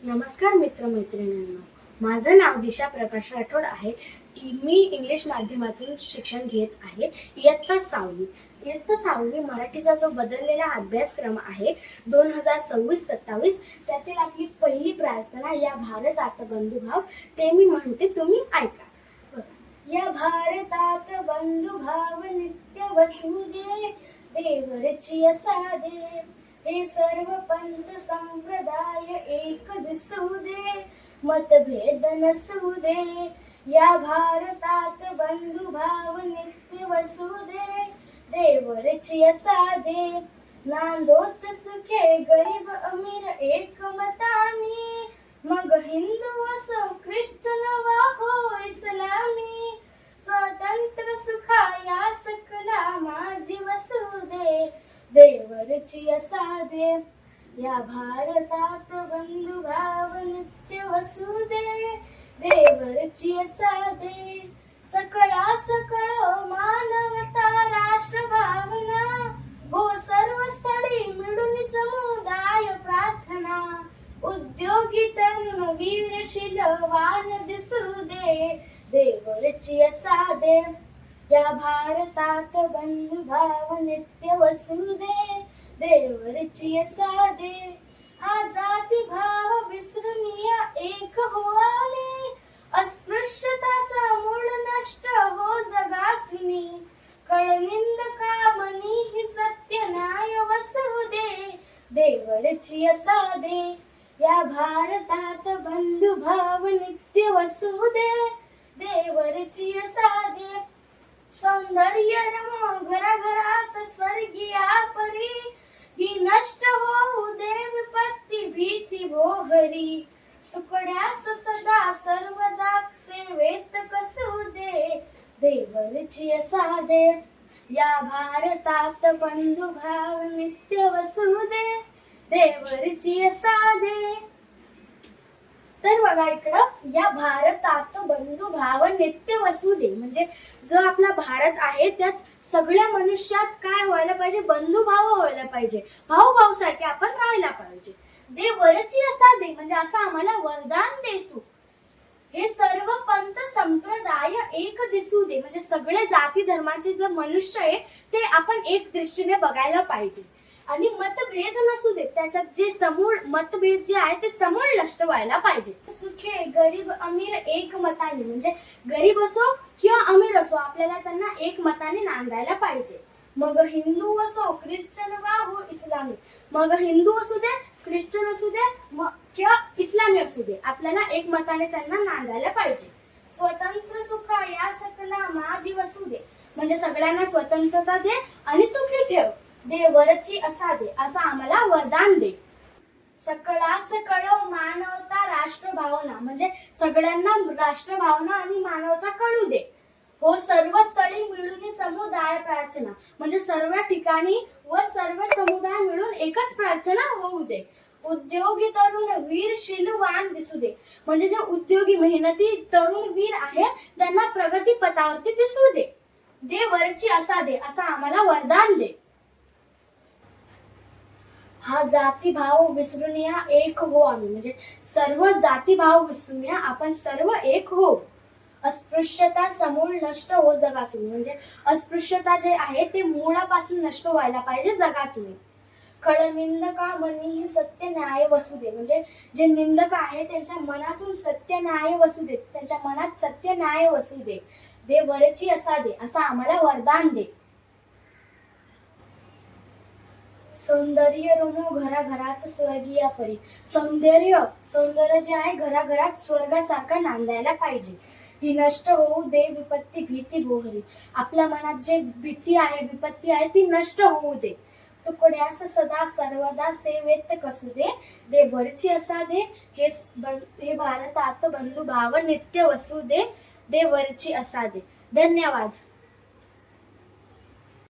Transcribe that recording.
नमस्कार मित्र-मैत्रिणींनो. माझं नाव दिशा प्रकाश राठोड आहे. मी इंग्लिश माध्यमातून शिक्षण घेत आहे. इयत्ता 6वी. इयत्ता 6वी मराठीचा जो बदललेला अभ्यासक्रम आहे 2026-27 त्यातील आपली पहिली प्रार्थना या भारतात बंधुभाव ते मी म्हणते, तुम्ही ऐका. बघा. या भारतात बंधुभाव नित्य वसुदे, देवरची असादे. हे सर्व पंथ संप्रदाय एक दिसू दे, मतभेद नसू दे. या भारतात बंधुभाव नित्य वसू दे, देवरची असादे. नांदोत सुखे गरीब अमीर एकमतानी, मग हिंदू असो ख्रिश्चन वा हो इस्लामी. स्वातंत्र्य सुखा या सकला माझी वसू दे, देवरची असादे. या भारतात बंधुभाव नित्य वसू दे, देवरची असादे. सकळा सकळ मानवता राष्ट्र भावना, हो सर्व स्थळी मिळून समुदाय प्रार्थना. उद्योगी तरुण वीर शीलवान दिसू दे, देवरची असादे. या भारतात बंधुभाव नित्य वसू दे, देवरची असादे. हा जाती भाव विसरून या एक हो आम्ही, अस्पृश्यता समूळ नष्ट हो जगातूनी. कळनिंदका मनी ही सत्य न्याय वसू दे, देवरची असादे. या भारतात बंधुभाव नित्य वसू दे, देवरची असादे. सौंदर्य रमो घराघरात स्वर्गीया परी, ही नष्ट होऊ दे विपत्ती भीती भोहरी. तुकड्यास सदा सर्वदा सेवेत कसू दे, देवरची असादे. या भारतात बंधुभाव नित्य वसू दे, देवरची असादे. तर बघा इकडं, या भारतात बंधुभाव नित्य वसू दे म्हणजे जो आपला भारत आहे त्यात सगळ्या मनुष्यात काय व्हायला पाहिजे, बंधुभाव व्हायला पाहिजे, भाऊ भाऊ सारखे आपण राहायला पाहिजे. देवरची असादे म्हणजे असं आम्हाला वरदान दे तू. हे सर्व पंथ संप्रदाय एक दिसू दे म्हणजे सगळे जाती धर्माचे जे मनुष्य आहे ते आपण एक दृष्टीने बघायला पाहिजे. आणि मतभेद नसू दे, त्याच्यात जे समूळ मतभेद जे आहे ते समूळ नष्ट व्हायला पाहिजे. सुखे गरीब अमीर एक मताने म्हणजे गरीब असो किंवा अमीर असो आपल्याला त्यांना एक मताने नांदायला पाहिजे. मग हिंदू असो ख्रिश्चन वा हो इस्लामी, मग हिंदू असू दे ख्रिश्चन असू दे किंवा इस्लामी असू दे, आपल्याला एक मताने त्यांना नांदायला पाहिजे. स्वतंत्र सुखा या सकला माझी वसू दे म्हणजे सगळ्यांना स्वतंत्रता दे आणि सुखी ठेव, देवरची असादे असं आम्हाला वरदान दे. सकळा सकळ मानवता राष्ट्र भावना म्हणजे सगळ्यांना राष्ट्र भावना आणि मानवता कळू दे. हो सर्व स्थळी मिळून समुदाय प्रार्थना म्हणजे सर्व ठिकाणी व सर्व समुदाय मिळून एकच प्रार्थना होऊ दे. उद्योगी तरुण वीर शीलवान दिसू दे म्हणजे जे उद्योगी मेहनती तरुण वीर आहे त्यांना प्रगती पथावरती दिसू दे, देवरची असादे असं आम्हाला वरदान दे. हा जाती भाव विसरून या एक हो आम्ही म्हणजे सर्व जाती भाव विसरून या आपण सर्व एक हो. अस्पृश्यता समूळ नष्ट हो जगातून म्हणजे अस्पृश्यता जे आहे ते मुळापासून नष्ट व्हायला पाहिजे जगातून. खळनिंदका मनी सत्य न्याय वसू दे म्हणजे जे निंदक आहे त्यांच्या मनातून सत्य न्याय वसू दे, त्यांच्या मनात सत्य न्याय वसू दे, देवरची असादे असं आम्हाला वरदान दे. सौंदर्य रमो घराघरात स्वर्गीय परी सौंदर्य जे आहे घराघरात स्वर्गासारखा नांदायला पाहिजे. ही नष्ट होऊ दे विपत्ती भीती भोहरी आपल्या मनात जे भीती आहे विपत्ती आहे ती नष्ट होऊ दे. तुकड्यास सदा सर्वदा सेवेत कसू दे, देवरची असादे. हे भारतात बंधुभाव नित्य वसू दे, देवरची असादे. धन्यवाद.